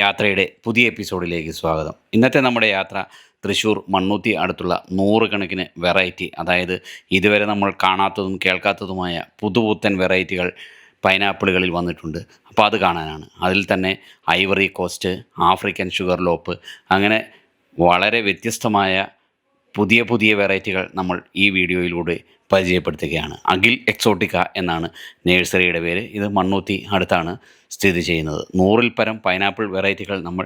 യാത്രയുടെ പുതിയ എപ്പിസോഡിലേക്ക് സ്വാഗതം. ഇന്നത്തെ നമ്മുടെ യാത്ര തൃശ്ശൂർ മണ്ണുത്തി അടുത്തുള്ള നൂറുകണക്കിന് വെറൈറ്റി, അതായത് ഇതുവരെ നമ്മൾ കാണാത്തതും കേൾക്കാത്തതുമായ പുതുപുത്തൻ വെറൈറ്റികൾ പൈനാപ്പിളുകളിൽ വന്നിട്ടുണ്ട്. അപ്പോൾ അത് കാണാനാണ്. അതിൽ തന്നെ ഐവറി കോസ്റ്റ്, ആഫ്രിക്കൻ ഷുഗർ ലോപ്പ്, അങ്ങനെ വളരെ വ്യത്യസ്തമായ പുതിയ പുതിയ വെറൈറ്റികൾ നമ്മൾ ഈ വീഡിയോയിലൂടെ പരിചയപ്പെടുത്തുകയാണ്. അഖിൽ എക്സോട്ടിക്ക എന്നാണ് നേഴ്സറിയുടെ പേര്. ഇത് മണ്ണുത്തി അടുത്താണ് സ്ഥിതി ചെയ്യുന്നത്. 100-ൽ പരം പൈനാപ്പിൾ വെറൈറ്റികൾ നമ്മൾ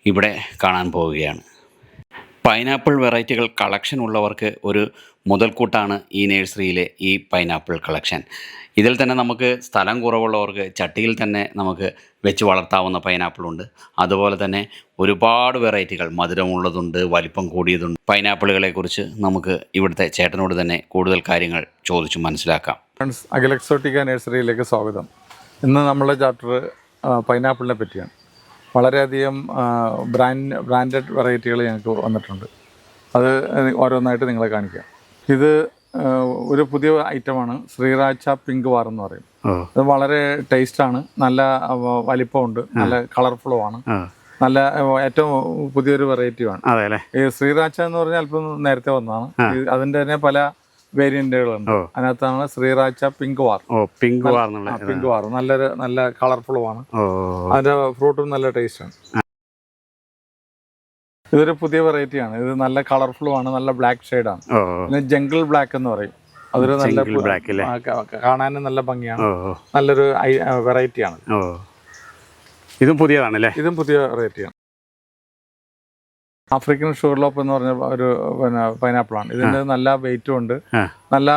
ഇവിടെ കാണാൻ പോവുകയാണ്. പൈനാപ്പിൾ വെറൈറ്റികൾ കളക്ഷൻ ഉള്ളവർക്ക് ഒരു മുതൽക്കൂട്ടാണ് ഈ നേഴ്സറിയിലെ ഈ പൈനാപ്പിൾ കളക്ഷൻ. ഇതിൽ തന്നെ നമുക്ക് സ്ഥലം കുറവുള്ളവർക്ക് ചട്ടിയിൽ തന്നെ നമുക്ക് വെച്ച് വളർത്താവുന്ന പൈനാപ്പിളുണ്ട്. അതുപോലെ തന്നെ ഒരുപാട് വെറൈറ്റികൾ, മധുരമുള്ളതുണ്ട്, വലിപ്പം കൂടിയതുണ്ട്. പൈനാപ്പിളുകളെക്കുറിച്ച് നമുക്ക് ഇവിടുത്തെ ചേട്ടനോട് തന്നെ കൂടുതൽ കാര്യങ്ങൾ ചോദിച്ചു മനസ്സിലാക്കാം. ഫ്രണ്ട്സ്, അഖിൽ എക്സോട്ടിക്ക നഴ്സറിയിലേക്ക് സ്വാഗതം. ഇന്ന് നമ്മളുടെ ചാപ്റ്റർ പൈനാപ്പിളിനെ പറ്റിയാണ്. വളരെയധികം ബ്രാൻഡഡ് വെറൈറ്റികൾ ഞങ്ങൾക്ക് വന്നിട്ടുണ്ട്. അത് ഓരോന്നായിട്ട് നിങ്ങളെ കാണിക്കാം. ഇത് ഒരു പുതിയ ഐറ്റമാണ്, ശ്രീരാച്ച പിങ്ക് വാർ എന്ന് പറയും. ഇത് വളരെ ടേസ്റ്റാണ്, നല്ല വലിപ്പമുണ്ട്, നല്ല കളർഫുള്ളുമാണ്, നല്ല ഏറ്റവും പുതിയൊരു വെറൈറ്റിയാണ്. ഈ ശ്രീരാച്ച എന്ന് പറഞ്ഞാൽ അല്പം നേരത്തെ വന്നതാണ്. അതിൻ്റെ തന്നെ പല വേരിയന്റുകളുണ്ട്. അതിനകത്താണ് ശ്രീരാച്ച പിങ്ക് വാർ. പിങ്ക് വാർ നല്ല കളർഫുള്ളുമാണ്. അതിന്റെ ഫ്രൂട്ടും നല്ല ടേസ്റ്റാണ്. ഇതൊരു പുതിയ വെറൈറ്റിയാണ്. ഇത് നല്ല കളർഫുള്ളുമാണ്, നല്ല ബ്ലാക്ക് ഷെയ്ഡാണ്. പിന്നെ ജംഗിൾ ബ്ലാക്ക് എന്ന് പറയും. അതൊരു നല്ല കാണാനും നല്ല ഭംഗിയാണ്. നല്ലൊരു വെറൈറ്റിയാണ്. ഇതും പുതിയതാണല്ലേ? ഇതും പുതിയ വെറൈറ്റിയാണ്. ആഫ്രിക്കൻ ഷുഗർ ലോപ്പ് എന്ന് പറഞ്ഞ ഒരു പൈനാപ്പിളാണ്. ഇതിന് നല്ല വെയിറ്റും ഉണ്ട്, നല്ല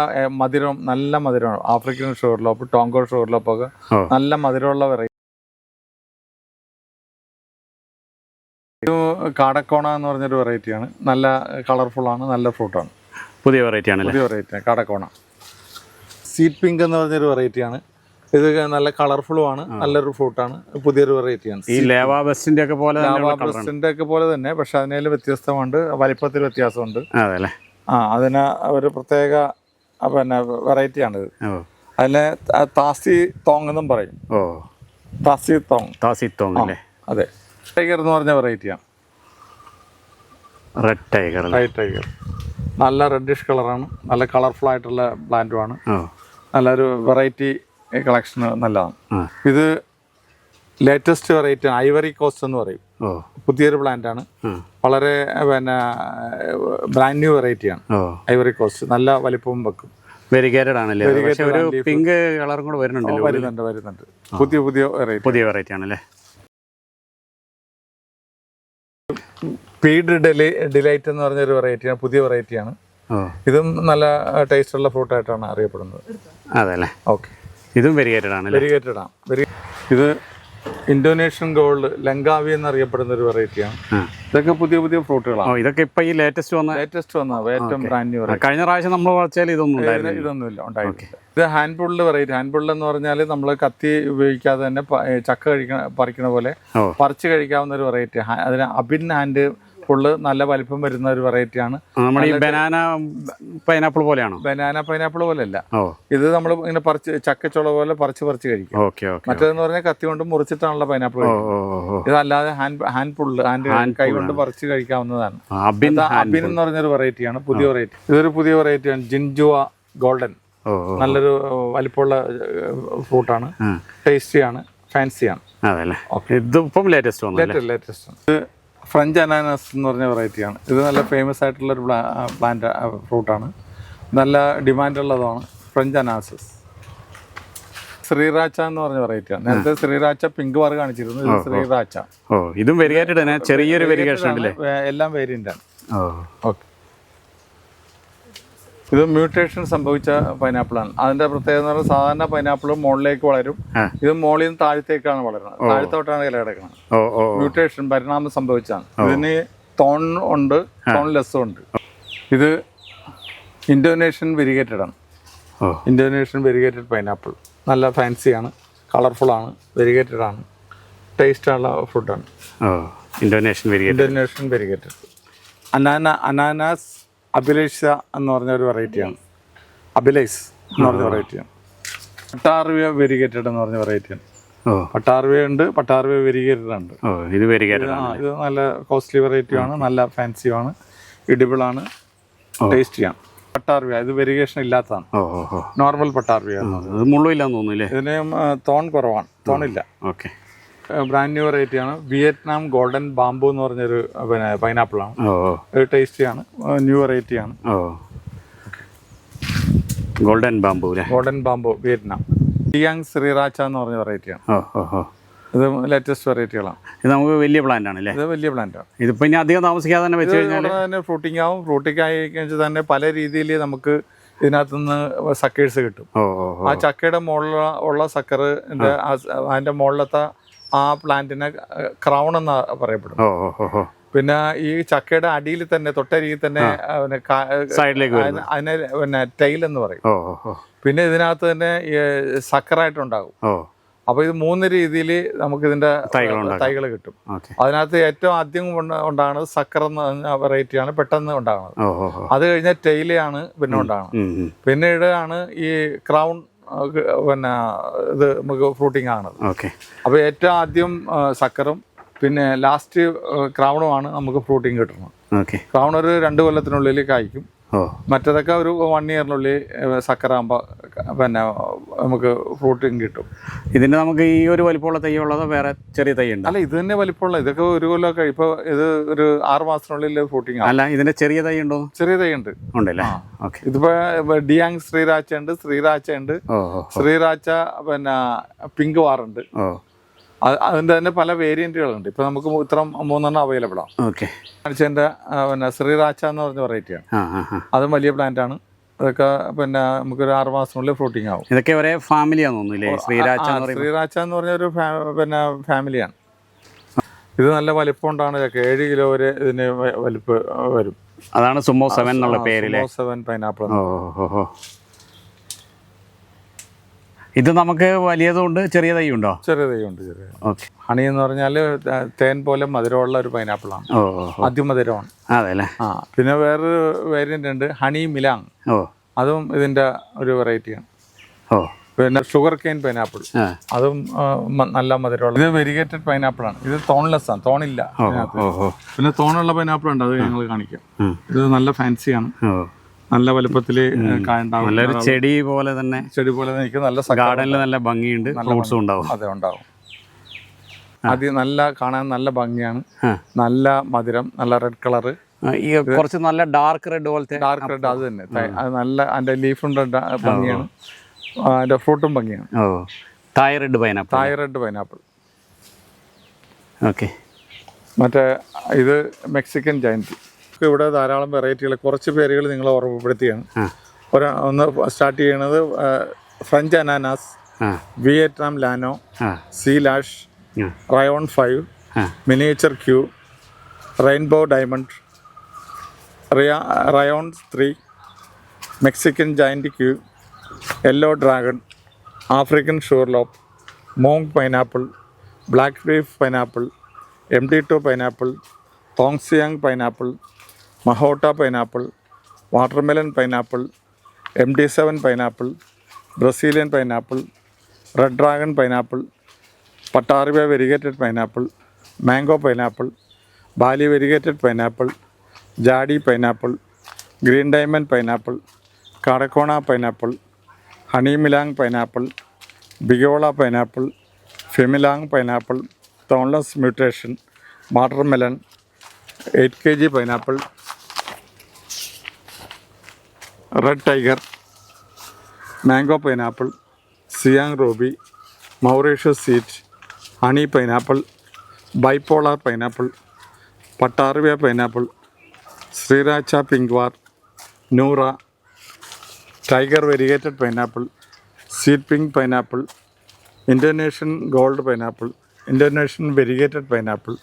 മധുരമാണ്. ആഫ്രിക്കൻ ഷുഗർ ലോപ്പ്, ടോങ്കോ ഷുഗർ ലോപ്പ് ഒക്കെ നല്ല മധുരമുള്ള വെറൈറ്റി. ഇത് കാടക്കോണ എന്ന് പറഞ്ഞൊരു വെറൈറ്റിയാണ്. നല്ല കളർഫുള്ളാണ്, നല്ല ഫ്രൂട്ടാണ്. പുതിയ വെറൈറ്റിയാണ്. കാടക്കോണ. സീഡ് പിങ്ക് എന്ന് പറഞ്ഞൊരു വെറൈറ്റിയാണ്. ഇത് നല്ല കളർഫുള്ളുമാണ്, നല്ലൊരു ഫ്രൂട്ടാണ്, പുതിയൊരു വെറൈറ്റിയാണ്. ഈ ലാവാ ബെസ്റ്റിന്റെ ഒക്കെ പോലെ തന്നെ, പക്ഷെ അതിനേലും വ്യത്യസ്തമുണ്ട്, വലിപ്പത്തിൽ വ്യത്യാസമുണ്ട്. അതിന് ഒരു പ്രത്യേക വെറൈറ്റിയാണിത്. അതിനെ താസി തോങ് എന്നും പറയും. താസി തോങ്. അതെ. ടൈഗർ എന്ന് പറഞ്ഞ വെറൈറ്റിയാണ്. റെഡ് ടൈഗർ നല്ല റെഡിഷ് കളറാണ്, നല്ല കളർഫുൾ ആയിട്ടുള്ള പ്ലാന്റുമാണ്. നല്ലൊരു വെറൈറ്റി കളക്ഷൻ നല്ലതാണ്. ഇത് ലേറ്റസ്റ്റ് വെറൈറ്റി ഐവറി കോസ്റ്റ് എന്ന് പറയും. പുതിയൊരു പ്ലാന്റ് ആണ്. വളരെ ബ്രാൻഡ് ന്യൂ വെറൈറ്റിയാണ് ഐവറി കോസ്റ്റ്. നല്ല വലിപ്പവും വെക്കും. വെരിഗേറ്റഡ് ആണല്ലേ? ഒരു പിങ്ക് കളറും കൂടെ വരുന്നുണ്ട്. പുതിയ വെറൈറ്റി ആണല്ലേ? പീഡ് ഡിലൈറ്റ് എന്ന് പറഞ്ഞൊരു വെറൈറ്റിയാണ്, പുതിയ വെറൈറ്റിയാണ്. ഇതും നല്ല ടേസ്റ്റ് ഉള്ള ഫ്രൂട്ടായിട്ടാണ് അറിയപ്പെടുന്നത്. അതല്ലേ? ഓക്കെ. ഇതും വെരിഗേറ്റഡ് ആണ്. ഇത് ഇന്തോനേഷ്യൻ ഗോൾഡ് ലങ്കാവി എന്നറിയപ്പെടുന്ന ഒരു വെറൈറ്റിയാണ്. ഇതൊക്കെ പുതിയ ഫ്രൂട്ടുകളാണ്. ഇതൊക്കെ ഇപ്പൊ ഈ ലേറ്റസ്റ്റ് വന്ന ഏറ്റവും ബ്രാൻഡ് ന്യൂ. കഴിഞ്ഞ പ്രാവശ്യം നമ്മൾ വളർച്ചയിൽ ഇതൊന്നുമില്ല, ഉണ്ടായിട്ടില്ല. ഇത് hand pulled variety. Hand pulled എന്ന് പറഞ്ഞാൽ നമ്മൾ കത്തി ഉപയോഗിക്കാതെ തന്നെ ചക്ക പറിക്കണ പോലെ പറിച്ച് കഴിക്കാവുന്ന ഒരു വെറൈറ്റി. അതിന് അബിൻ ഹാൻഡ് പുള്ള് നല്ല വലിപ്പം വരുന്ന ഒരു വെറൈറ്റിയാണ്. നമ്മുടെ ഈ ബനാന പൈനാപ്പിൾ പോലെയാണോ? ബനാന പൈനാപ്പിൾ പോലെയല്ല. ഇത് നമ്മൾ ഇങ്ങനെ ചക്കച്ചുള പോലെ പറിച്ച് കഴിക്കും. മറ്റേതെന്ന് പറഞ്ഞാൽ കത്തി കൊണ്ട് മുറിച്ചിട്ടാണുള്ള പൈനാപ്പിൾ. ഇതല്ലാതെ ഹാൻഡ് പുള്ള്, കൈ കൊണ്ട് പറിച്ച് കഴിക്കാവുന്നതാണ്. അബിൻ എന്ന് പറഞ്ഞൊരു വെറൈറ്റിയാണ്, പുതിയ വെറൈറ്റി. ഇതൊരു പുതിയ വെറൈറ്റിയാണ്, ജിൻജുവ ഗോൾഡൻ. നല്ലൊരു വലിപ്പമുള്ള ഫ്രൂട്ടാണ്, ടേസ്റ്റിയാണ്, ഫാൻസിയാണ്. ലേറ്റസ്റ്റ് ഫ്രഞ്ച് അനാനസ് എന്ന് പറഞ്ഞ വെറൈറ്റിയാണ്. ഇത് നല്ല ഫേമസ് ആയിട്ടുള്ളൊരു ഫ്രൂട്ടാണ്, നല്ല ഡിമാൻഡുള്ളതാണ്. ഫ്രഞ്ച് അനാനസ്. ശ്രീരാച്ച എന്ന് പറഞ്ഞ വെറൈറ്റിയാണ്. നേരത്തെ ശ്രീരാച്ച പിങ്ക് വാർ കാണിച്ചിരുന്നു. ഇത് ശ്രീരാച്ച. ഇതും ചെറിയൊരു വെരിഗേഷൻ, എല്ലാം വേരിയന്റാണ്. ഓക്കെ. ഇത് മ്യൂട്ടേഷൻ സംഭവിച്ച പൈനാപ്പിളാണ്. അതിന്റെ പ്രത്യേകത എന്ന് പറഞ്ഞാൽ സാധാരണ പൈനാപ്പിൾ മുകളിലേക്ക് വളരും, ഇത് മുകളിൽ നിന്ന് താഴത്തേക്കാണ് വളരുന്നത്. താഴത്തോട്ടാണ് ഇല കിടക്കുന്നത്. മ്യൂട്ടേഷൻ, പരിണാമം സംഭവിച്ചാണ്. ഇതിന് തോൺ ഉണ്ട്, തോൺലെസ്സും ഉണ്ട്. ഇത് ഇന്തോനേഷ്യൻ വെരിഗേറ്റഡ് ആണ്. Indonesian variegated pineapple. നല്ല ഫാൻസിയാണ്, കളർഫുള്ളാണ്, വെരിഗേറ്റഡ് ആണ്, ടേസ്റ്റുള്ള ഫുഡാണ്. Indonesian variegated. അനാനാസ് അഭിലേഷ എന്ന് പറഞ്ഞ ഒരു വെറൈറ്റിയാണ്. അഭിലേസ് എന്ന് പറഞ്ഞ വെറൈറ്റിയാണ്. അട്ടാറിയ വെരിഗേറ്റഡ് എന്ന് പറഞ്ഞ വെറൈറ്റിയാണ്. ഓ പട്ടാർവയുണ്ട്, പട്ടാർവ വെരിഗേറ്റഡ് ഉണ്ട്. ഓ ഇത് വെരിഗേറ്റഡ് ഇത് നല്ല കോസ്റ്റ്ലി വെറൈറ്റിയാണ്, നല്ല ഫാൻസിയാണ്, ഇഡിബിളാണ്, ടേസ്റ്റിയാണ്. പട്ടാർവ ഇത് വെരിഗേഷൻ ഇല്ലാത്തതാണ്, ഓ ഓ ഓ നോർമൽ പട്ടാർവയാണ്. അത് മുള്ളില്ലാന്ന് തോന്നുന്നില്ലേ? ഇതിന് തോൺ കുറവാണ്, തോണില്ല. ഓക്കെ. ബ്രാൻഡ് ന്യൂ വെറൈറ്റിയാണ്. വിയറ്റ്നാം ഗോൾഡൻ ബാംബു എന്ന് പറഞ്ഞൊരു പൈനാപ്പിളാണ്. ഓ ഓ ഒരു ടേസ്റ്റിയാണ്, ന്യൂ വെറൈറ്റിയാണ്. ഓ ഗോൾഡൻ ബാംബു അല്ലേ? Golden bamboo Vietnam. ഡിയാങ് ശ്രീറാച്ച എന്ന് പറഞ്ഞ വെറൈറ്റിയാണ്. ഓ ഓ ഓ ഇത് ലേറ്റസ്റ്റ് വെറൈറ്റികളാണ്. ഇത് നമുക്ക് വലിയ പ്ലാന്റ് ആണല്ലേ? ഇത് വലിയ പ്ലാന്റാണ്. ഇതിപ്പോൾ ഇനി അധികം താമസിക്കാതെ തന്നെ വെച്ച് കഴിഞ്ഞാൽ തന്നെ ഫ്രൂട്ടിംഗ് ആവും. ഫ്രൂട്ടിംഗ് ആയി കഴിഞ്ഞാൽ തന്നെ പല രീതിയിൽ നമുക്ക് ഇതിനകത്തുനിന്ന് സക്കേഴ്സ് കിട്ടും. ഓ ഓ ഓ ആ ചക്കയുടെ മുകളിൽ ഉള്ള സക്കറിൻ്റെ അതിൻ്റെ മുകളിലത്തെ ആ പ്ലാന്റിനെ ക്രൗൺ എന്ന് പറയപ്പെടും. ഓ ഓ ഓ ഓ പിന്നെ ഈ ചക്കയുടെ അടിയിൽ തന്നെ തൊട്ടരികിൽ തന്നെ സൈഡിലേക്ക് അതിനെ പിന്നെ ടൈൽ എന്ന് പറയും. ഓ ഓ ഓ പിന്നെ ഇതിനകത്ത് തന്നെ സക്കറായിട്ടുണ്ടാകും. ഓ അപ്പോൾ ഇത് 3 രീതിയിൽ നമുക്ക് ഇതിൻ്റെ തൈകൾ കിട്ടും. ഓക്കെ. അതിനകത്ത് ഏറ്റവും ആദ്യം ഉണ്ടാകുന്നത് സക്കർ എന്ന വെറൈറ്റിയാണ് പെട്ടെന്ന് ഉണ്ടാകുന്നത്. ഓ ഓ ഓ അത് കഴിഞ്ഞാൽ ടെയിലാണ് പിന്നെ ഉണ്ടാകുന്നത്. പിന്നീട് ആണ് ഈ ക്രൗൺ പിന്നെ ഇത് നമുക്ക് ഫ്രൂട്ടിംഗ് ആണത്. ഓക്കെ. അപ്പോൾ ഏറ്റവും ആദ്യം സക്കറും പിന്നെ ലാസ്റ്റ് ക്രൗണുമാണ് നമുക്ക് ഫ്രൂട്ടിങ് കിട്ടുന്നത്. ഓക്കെ. ക്രൗൺ ഒരു 2 കൊല്ലത്തിനുള്ളിൽ കായ്ക്കും. ഓ മറ്റേതൊക്കെ ഒരു 1 ഇയറിനുള്ളിൽ സക്കറാകുമ്പോൾ പിന്നെ നമുക്ക് ഫ്രൂട്ടിങ് കിട്ടും. ഇതിന് നമുക്ക് ഈ ഒരു വലിപ്പമുള്ള തൈ ഉള്ളതോ വേറെ ചെറിയ തൈ ഉണ്ട്? അല്ല, ഇത് തന്നെ വലിപ്പമുള്ള ഇതൊക്കെ 1 കൊല്ലമൊക്കെ. ഇപ്പോൾ ഇത് ഒരു 6 മാസത്തിനുള്ളിൽ ഫ്രൂട്ടിങ് ആവും. അല്ല, ഇതിന്റെ ചെറിയ തൈ ഉണ്ടോ? ചെറിയ തൈ ഉണ്ട്. ഉണ്ടല്ലേ? ഓക്കെ. ഇതിപ്പോൾ ഡിയാങ് ശ്രീരാച്ച ഉണ്ട്, ശ്രീരാച്ച ഉണ്ട്, ശ്രീരാച്ച പിന്നെ പിങ്ക് വാറുണ്ട്. ഓ അതിൻ്റെ തന്നെ പല വേരിയൻറ്റുകളുണ്ട്. ഇപ്പോൾ നമുക്ക് ഇത്ര 3 അവൈലബിൾ ആണ്. ഓക്കെ. കാണിച്ചതിൻ്റെ പിന്നെ ശ്രീരാച്ച എന്ന് പറഞ്ഞ വെറൈറ്റിയാണ്. അതും വലിയ പ്ലാന്റാണ്. അതൊക്കെ പിന്നെ നമുക്കൊരു 6 മാസത്തിനുള്ളിൽ ഫ്രൂട്ടിങ് ആവും. ഇതൊക്കെ ഒരേ ഫാമിലിയാന്ന് തോന്നുന്നില്ലേ? ശ്രീരാച്ച എന്ന് പറഞ്ഞൊരു പിന്നെ ഫാമിലിയാണ്. ഇത് നല്ല വലിപ്പം ഉണ്ടാണ്. 7 കിലോ വരെ ഇതിന് വലിപ്പം വരും. അതാണ് സുമോ 7 എന്നുള്ള പേരിലെ 7 പൈനാപ്പിൾ. ഓ. ഇത് നമുക്ക് വലിയതുണ്ട്, ചെറിയ തൈ ഉണ്ടോ? ചെറിയ തൈ ഉണ്ട്. ഓക്കെ. ഹണി എന്ന് പറഞ്ഞാൽ തേൻ പോലെ മധുരമുള്ള ഒരു പൈനാപ്പിളാണ്. അതിമധുരമാണ്. അതെ അല്ലേ? പിന്നെ വേറൊരു വേരിയൻ്റ് ഉണ്ട്, ഹണി മിലാങ്. ഓ അതും ഇതിൻ്റെ ഒരു വെറൈറ്റിയാണ്. ഓ പിന്നെ ഷുഗർ കെയിൻ പൈനാപ്പിൾ, അതും നല്ല മധുരമുള്ള. ഇത് വെരിഗേറ്റഡ് പൈനാപ്പിളാണ്. ഇത് തോൺലെസ് ആണ്, തോണില്ല. പിന്നെ തോണുള്ള പൈനാപ്പിൾ ഉണ്ട്, അത് ഞങ്ങൾ കാണിക്കാം. ഇത് നല്ല ഫാൻസിയാണ്, നല്ല വലുപ്പത്തിൽ കായുണ്ടാവും. നല്ലൊരു ചെടി പോലെ തന്നെ നിൽക്കും. നല്ല ഗാർഡനിൽ നല്ല ഭംഗിയുണ്ട്, ഫ്രൂട്ട്സും ഉണ്ടാവും. അതെ, ഉണ്ടാവും. നല്ല കാണാൻ നല്ല ഭംഗിയാണ്, നല്ല മധുരം, നല്ല റെഡ് കളറ്. ഈ കുറച്ച് നല്ല ഡാർക്ക് റെഡ് പോലത്തെ. ഡാർക്ക് റെഡ് അത് തന്നെ. അത് നല്ല അതിൻ്റെ ലീഫുണ്ട് ഭംഗിയാണ്, അതിൻ്റെ ഫ്രൂട്ടും ഭംഗിയാണ്. ഓ തായ് റെഡ് പൈനാപ്പിൾ. ഓക്കെ. മറ്റേ ഇത് മെക്സിക്കൻ ജയന്റ്. ഇവിടെ ധാരാളം വെറൈറ്റികൾ, കുറച്ച് പേരുകൾ നിങ്ങളെ ഓർമ്മപ്പെടുത്തിയാണ്. ഒന്ന് സ്റ്റാർട്ട് ചെയ്യണത് ഫ്രഞ്ച് അനാനാസ്, വിയറ്റ്നാം ലാനോ, സീ ലാഷ്, റയോൺ 5, മിനിയേച്ചർ ക്യൂ, റെയിൻബോ ഡയമണ്ട്, റയോൺ 3, Mexican giant Q, yellow dragon, African sugarloaf, മോങ് pineapple, black leaf pineapple, MD2 pineapple, തോങ്സിയാങ് പൈനാപ്പിൾ, മഹോട്ട pineapple, watermelon pineapple, MD7 pineapple, Brazilian pineapple, red dragon pineapple, പട്ടാറിവ variegated pineapple, mango pineapple, Bali variegated pineapple, ജാഡി pineapple, green diamond pineapple, കാടക്കോണ pineapple, honey മിലാങ് pineapple, ബിഗോള pineapple, ഫെമിലാങ് pineapple, thornless mutation, watermelon, 8 kg pineapple, red tiger, mango pineapple, സിയാങ് ruby, Mauritius സീറ്റ്, honey pineapple, bipolar pineapple, പട്ടാറിവ pineapple, Sriracha pink വാർ, നൂറ, tiger variegated pineapple, seed pink pineapple, Indonesian gold pineapple, Indonesian variegated pineapple,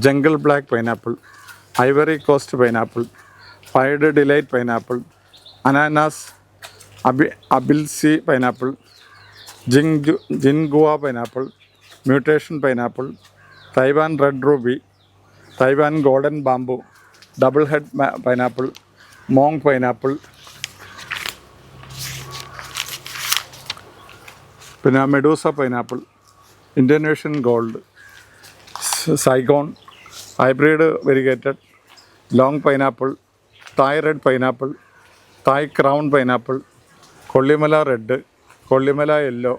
jungle black pineapple, ivory coast pineapple, ഫൈഡ് delight pineapple, അനാനാസ്, അബിൽസി pineapple, ജിൻഗുവ pineapple, mutation pineapple, Taiwan red ruby, Taiwan golden bamboo, double head pineapple, മോങ് pineapple, പിന്നെ Medusa pineapple, Indonesian gold, Saigon, hybrid variegated, long pineapple, തായ് red pineapple, Thai crown pineapple, Kollimala red, Kollimala yellow,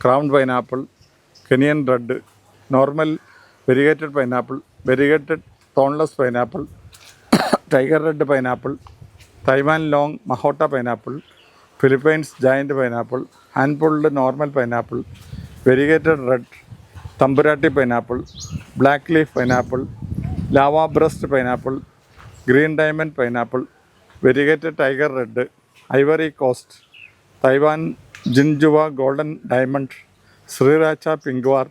crown pineapple, Kenyan red, normal variegated pineapple, variegated thornless pineapple, tiger red pineapple, Taiwan long മഹോട്ട pineapple, Philippines giant pineapple, hand pulled normal pineapple, variegated red, തമ്പുരാട്ടി pineapple, black leaf pineapple, lava burst pineapple, green diamond pineapple, variegated tiger red, ivory coast, Taiwan ജിൻജുവ golden diamond, Sriracha പിങ്ക്വാർ,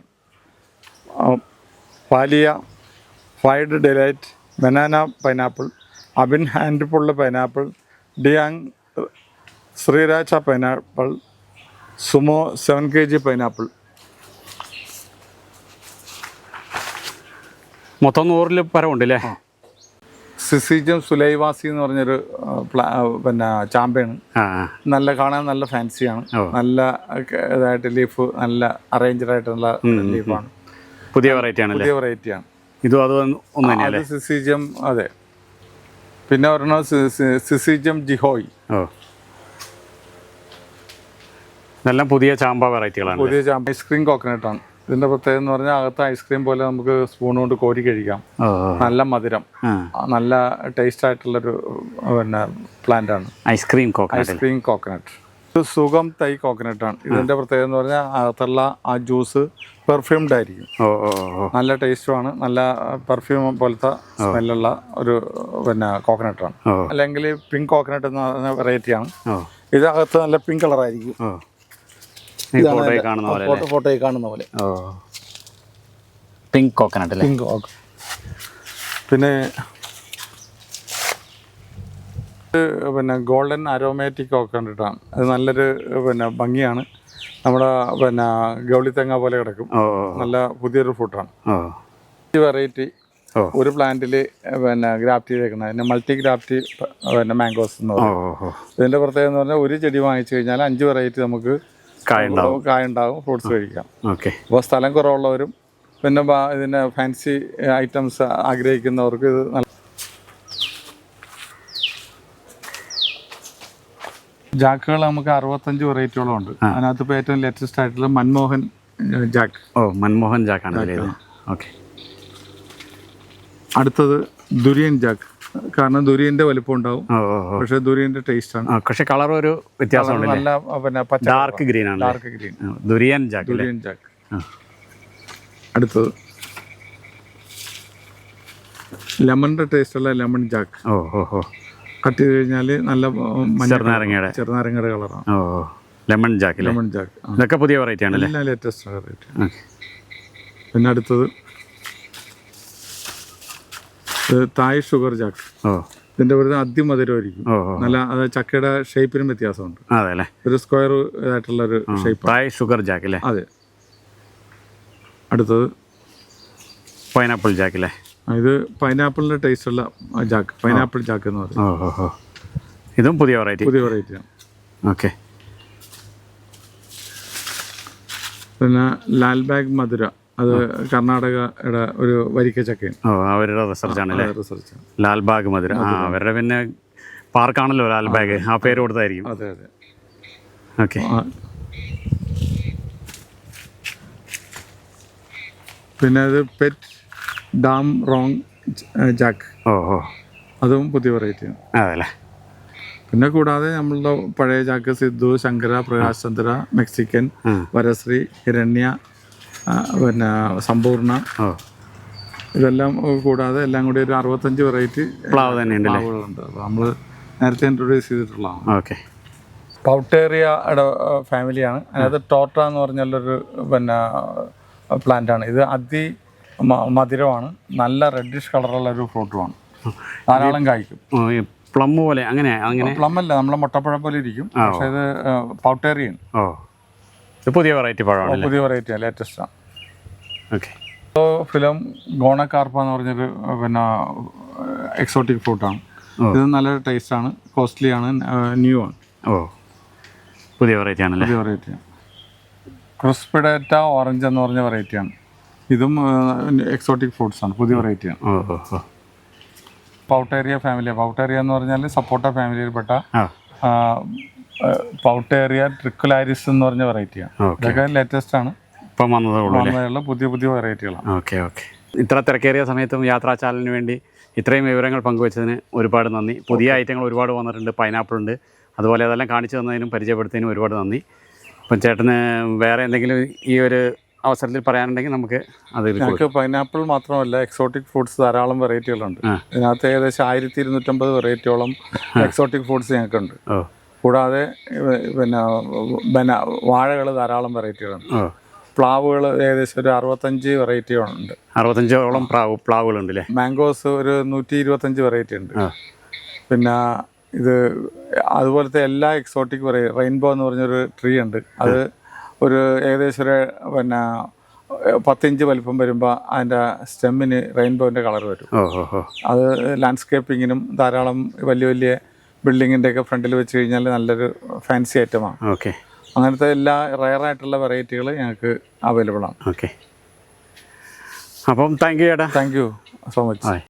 പാലിയ, ഫൈഡ് delight, banana pineapple, അബിൻ hand pull pineapple, ഡിയാങ് Sriracha pineapple, sumo 7 kg pineapple. മൊത്തം 100 പരം ഉണ്ടല്ലേ? സിസിജം സുലൈവാസി എന്ന് പറഞ്ഞൊരു പിന്നെ ചാമ്പയാണ്. നല്ല കാണാൻ നല്ല ഫാൻസിയാണ്. നല്ല ഇതായിട്ട് ലീഫ് നല്ല അറേഞ്ച്ഡ് ആയിട്ടുള്ള ലീഫാണ്. പുതിയ വെറൈറ്റി ആണ്. പുതിയ വെറൈറ്റിയാണ് ഇതും അത് ഒന്ന് തന്നെയല്ലേ? സിസിജം, അതെ. പിന്നെ ഒരെണ്ണം സിസിജം ജിഹോയ്. ഇതെല്ലാം പുതിയ ചാമ്പ വെറൈറ്റികളാണ്. പുതിയ ചാമ്പ ഐസ്ക്രീം കോക്കനട്ടാണ്. ഇതിന്റെ പ്രത്യേകത എന്ന് പറഞ്ഞാൽ അകത്ത് ഐസ്ക്രീം പോലെ നമുക്ക് സ്പൂൺ കൊണ്ട് കോരി കഴിക്കാം. നല്ല മധുരം, നല്ല ടേസ്റ്റ് ആയിട്ടുള്ളൊരു പിന്നെ പ്ലാന്റ് ആണ് ഐസ്ക്രീം കോക്കനട്ട്. ഇത് സുഗം തൈ കോക്കനട്ടാണ്. ഇതിന്റെ പ്രത്യേകത എന്ന് പറഞ്ഞാൽ അകത്തുള്ള ആ ജ്യൂസ് പെർഫ്യൂംഡ് ആയിരിക്കും. നല്ല ടേസ്റ്റുമാണ്. നല്ല പെർഫ്യൂം പോലത്തെ സ്മെല്ലുള്ള ഒരു പിന്നെ കോക്കനട്ടാണ്. അല്ലെങ്കിൽ പിങ്ക് കോക്കനട്ട് എന്ന് പറഞ്ഞ വെറൈറ്റിയാണ്. ഇതിനകത്ത് നല്ല പിങ്ക് കളറായിരിക്കും. ഫോട്ടോയിൽ കാണുന്ന പോലെ പിങ്ക് കോക്കനട്ട് അല്ലേ? പിങ്ക്. പിന്നെ ഗോൾഡൻ അരോമാറ്റിക് കോക്കനട്ടാണ്. അത് നല്ലൊരു പിന്നെ ഭംഗിയാണ്. നമ്മുടെ പിന്നെ ഗൗളിത്തെങ്ങ പോലെ കിടക്കും. നല്ല പുതിയൊരു ഫ്രൂട്ടാണ്. ഈ വെറൈറ്റി ഒരു പ്ലാന്റിൽ പിന്നെ ഗ്രാഫ്റ്റ് ചെയ്തേക്കുന്നത്. അതിന് മൾട്ടി ഗ്രാഫ്റ്റ് പിന്നെ മാംഗോസ് എന്ന് പറയും. ഇതിൻ്റെ പ്രത്യേകത എന്ന് പറഞ്ഞാൽ ഒരു ചെടി വാങ്ങിച്ചു കഴിഞ്ഞാൽ 5 വെറൈറ്റി നമുക്ക് കായുണ്ടാവും, ഫ്രൂട്ട്സ് കഴിക്കാം. അപ്പോൾ സ്ഥലം കുറവുള്ളവരും പിന്നെ ഇതിൻ്റെ ഫാൻസി ഐറ്റംസ് ആഗ്രഹിക്കുന്നവർക്ക് ഇത് നല്ല. ജാക്കുകൾ നമുക്ക് 65 വെറൈറ്റിയോളം ഉണ്ട്. അതിനകത്ത് ഇപ്പോൾ ഏറ്റവും ലേറ്റസ്റ്റ് ആയിട്ടുള്ള മൻമോഹൻ ജാക്ക്. മൻമോഹൻ ജാക്കാണ്. ഓക്കെ. അടുത്തത് ദുരിയൻ ജാക്ക്. കാരണം ദുരിയന്റെ വലിപ്പം ഉണ്ടാവും, പക്ഷെ ദുരിയന്റെ ടേസ്റ്റ് ആണ്. പക്ഷെ കളർ ഒരു വ്യത്യാസമുണ്ട്. നല്ല പിന്നെ പച്ച ഡാർക്ക് ഗ്രീൻ ആണ്. Dark green durian jack. അടുത്തത് ലെമണിന്റെ ടേസ്റ്റ് ഉള്ള ലെമൺ ജാക്ക്. കട്ട് ചെയ്ത് കഴിഞ്ഞാൽ നല്ല ചെറുനാരങ്ങയുടെ കളറാണ്. Lemon jack. ഇതൊക്കെ പുതിയ വെറൈറ്റി ആണ്. എല്ലാം ലേറ്റസ്റ്റ് വെറൈറ്റി. പിന്നെ അടുത്തത് തായ് ഷുഗർ ജാക്ക്. ഇതിന്റെ ഒരു അതിമധുരമായിരിക്കും. നല്ല അതായത് ചക്കയുടെ ഷേപ്പിനും വ്യത്യാസമുണ്ട്. ഒരു സ്ക്വയർ ആയിട്ടുള്ള ഒരു ഷേപ്പ്. തായ് ഷുഗർ ജാക്ക് അല്ലേ? അതെ. അടുത്തത് പൈനാപ്പിൾ ജാക്ക് അല്ലേ? ഇത് പൈനാപ്പിളിന്റെ ടേസ്റ്റ് ഉള്ള ജാക്ക്, പൈനാപ്പിൾ ജാക്ക് എന്ന് പറയും. ഇതും പുതിയ വെറൈറ്റിയാണ്. ഓക്കെ. പിന്നെ ലാൽബാഗ് മധുര. അത് കർണാടകയുടെ ഒരു വരിക്ക ചക്കയാണ്. അവരുടെ റിസർച്ചാണല്ലേ? ലാൽബാഗ് മധുര. അവരുടെ പിന്നെ പാർക്കാണല്ലോ ലാൽബാഗ്. ആ പേര് കൊടുത്തായിരിക്കും. അതെ. ഓക്കെ. പിന്നെ അത് പെറ്റ് ഡാം റോങ് ജാക്ക്. അതും പുതിയ വെറൈറ്റിയാണ്. അതല്ലേ? പിന്നെ കൂടാതെ നമ്മളുടെ പഴയ ജാക്ക് സിദ്ധു, ശങ്കര, പ്രകാശ് ചന്ദ്ര, മെക്സിക്കൻ, വരശ്രീ, ഹിരണ്യ, പിന്നെ സമ്പൂർണ്ണ, ഇതെല്ലാം കൂടാതെ എല്ലാം കൂടി ഒരു 65 വെറൈറ്റി പ്ലാവ് തന്നെയുണ്ട്. അപ്പോൾ നമ്മൾ നേരത്തെ ഇൻട്രൊഡ്യൂസ് ചെയ്തിട്ടുള്ളതാണ്. ഓക്കെ. പൗട്ടേറിയയുടെ ഫാമിലിയാണ്. അതിനകത്ത് ടോർട്ട എന്ന് പറഞ്ഞുള്ളൊരു പിന്നെ പ്ലാന്റാണ്. ഇത് മധുരമാണ്. നല്ല റെഡിഷ് കളറുള്ള ഒരു ഫ്രൂട്ടുമാണ്. ധാരാളം കായ്ക്കും. പ്ലം പോലെ അങ്ങനെ പ്ലം അല്ല, നമ്മളെ മുട്ടപ്പഴം പോലെ ഇരിക്കും. പക്ഷേ ഇത് പൗട്ടേറിയൻ. പുതിയ വെറൈറ്റി പഴമാണ്. പുതിയ വെറൈറ്റിയാണ്, ലേറ്റസ്റ്റ് ആണ്. ഓക്കെ. ഫിലം ഗോണക്കാർപ്പ എന്ന് പറഞ്ഞൊരു പിന്നെ എക്സോട്ടിക് ഫ്രൂട്ടാണ്. ഇത് നല്ല ടേസ്റ്റാണ്, കോസ്റ്റ്ലിയാണ്, ന്യൂ ആണ്. പുതിയ വെറൈറ്റി ആണല്ലേ? പുതിയ വെറൈറ്റിയാണ്. ക്രിസ്പിഡേറ്റ ഓറഞ്ച് എന്ന് പറഞ്ഞ വെറൈറ്റിയാണ്. ഇതും എക്സോട്ടിക് ഫ്രൂട്ട്സാണ്, പുതിയ വെറൈറ്റിയാണ്. ഓ ഓ ഓ പൗട്ടേറിയ ഫാമിലി. പൗട്ടേറിയ എന്ന് പറഞ്ഞാൽ സപ്പോട്ട ഫാമിലിയിൽപ്പെട്ട ആ പൗട്ടേറിയ ട്രിക്കുലാരിസ് എന്ന് പറഞ്ഞ വെറൈറ്റിയാണ്. ഓക്കെ. ഇതൊക്കെ ലേറ്റസ്റ്റ് ആണ്, ഇപ്പം വന്നതേ ഉള്ളൂ അല്ലേ? വന്നതുള്ള പുതിയ പുതിയ വെറൈറ്റികളാണ്. Okay okay. ഇത്ര തിരക്കേറിയ സമയത്തും യാത്രാ ചാനലിന് വേണ്ടി ഇത്രയും വിവരങ്ങൾ പങ്കുവച്ചതിന് ഒരുപാട് നന്ദി. പുതിയ ഐറ്റങ്ങൾ ഒരുപാട് വന്നിട്ടുണ്ട്, പൈനാപ്പിൾ ഉണ്ട്, അതുപോലെ അതെല്ലാം കാണിച്ചു തന്നതിനും പരിചയപ്പെടുത്തുന്നതിനും ഒരുപാട് നന്ദി. അപ്പം ചേട്ടന് വേറെ എന്തെങ്കിലും ഈ ഒരു അവസരത്തിൽ പറയാനുണ്ടെങ്കിൽ നമുക്ക് അത് ഞങ്ങൾക്ക് പൈനാപ്പിൾ മാത്രമല്ല, എക്സോട്ടിക് ഫ്രൂട്ട്സ് ധാരാളം വെറൈറ്റികളുണ്ട്. ഇതിനകത്ത് ഏകദേശം 1250 വെറൈറ്റിയോളം എക്സോട്ടിക് ഫ്രൂട്ട്സ് ഞങ്ങൾക്കുണ്ട്. ഓ കൂടാതെ പിന്നെ വാഴകൾ ധാരാളം വെറൈറ്റികളുണ്ട്. ഓ പ്ലാവുകൾ ഏകദേശം ഒരു 65 വെറൈറ്റികളുണ്ട്. 65ഓളം പ്ലാവുകളുണ്ട് അല്ലേ? മാംഗോസ് ഒരു 125 വെറൈറ്റി ഉണ്ട്. ആ പിന്നെ ഇത് അതുപോലത്തെ എല്ലാ എക്സോട്ടിക് റെയിൻബോ എന്ന് പറഞ്ഞൊരു ട്രീ ഉണ്ട്. അത് ഒരു ഏകദേശം ഒരു 10 ഇഞ്ച് വലിപ്പം വരുമ്പോൾ അതിൻ്റെ സ്റ്റെമ്മിന് റെയിൻബോൻ്റെ കളർ വരും. ഓ ഓ ഓ അത് ലാൻഡ്സ്കേപ്പിങ്ങിനും ധാരാളം വലിയ വലിയ ബിൽഡിങ്ങിൻ്റെയൊക്കെ ഫ്രണ്ടിൽ വെച്ച് കഴിഞ്ഞാൽ നല്ലൊരു ഫാൻസി ഐറ്റമാണ്. ഓക്കെ. അങ്ങനത്തെ എല്ലാ റയറായിട്ടുള്ള വെറൈറ്റികൾ ഞങ്ങൾക്ക് അവൈലബിൾ ആണ്. ഓക്കെ. അപ്പം താങ്ക് യു ചേട്ടാ. Thank you so much. ആയി.